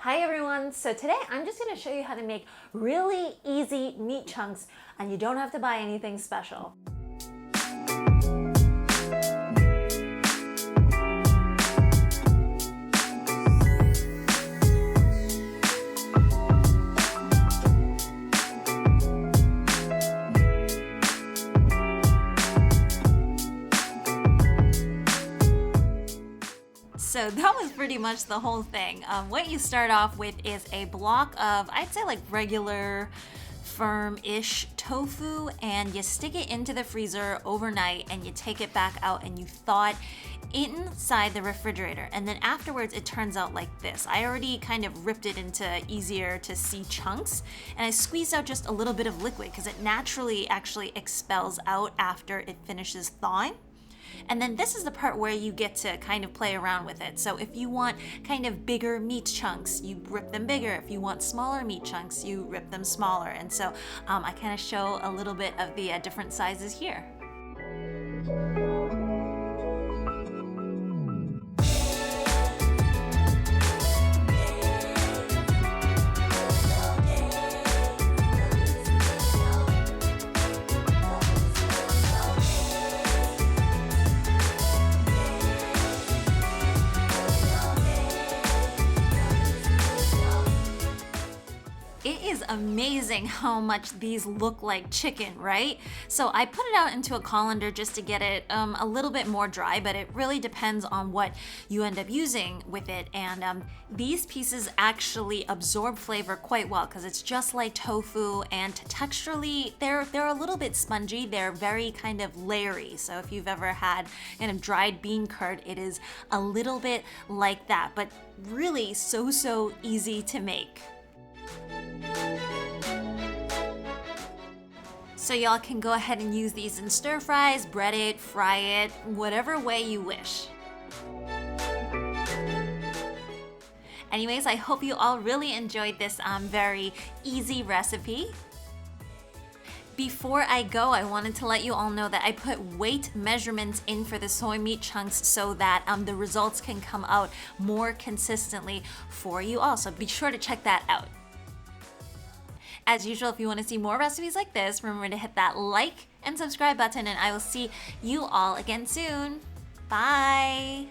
Hi everyone, so today I'm just going to show you how to make really easy meat chunks and you don't have to buy anything special. So that was pretty much the whole thing. What you start off with is a block of, I'd say like regular firm-ish tofu, and you stick it into the freezer overnight and you take it back out and you thaw it inside the refrigerator, and then afterwards it turns out like this. I already kind of ripped it into easier to see chunks, and I squeezed out just a little bit of liquid because it naturally actually expels out after it finishes thawing. And then this is the part where you get to kind of play around with it. So if you want kind of bigger meat chunks, you rip them bigger. If you want smaller meat chunks, you rip them smaller. And so I kind of show a little bit of the different sizes here. It is amazing how much these look like chicken, right? So I put it out into a colander just to get it a little bit more dry, but it really depends on what you end up using with it. And these pieces actually absorb flavor quite well because it's just like tofu, and texturally they're a little bit spongy. They're very kind of layery. So if you've ever had kind of dried bean curd, it is a little bit like that, but really so easy to make. So y'all can go ahead and use these in stir fries, bread it, fry it, whatever way you wish. Anyways, I hope you all really enjoyed this very easy recipe. Before I go, I wanted to let you all know that I put weight measurements in for the soy meat chunks so that the results can come out more consistently for you all. So be sure to check that out. As usual, if you want to see more recipes like this, remember to hit that like and subscribe button, and I will see you all again soon. Bye!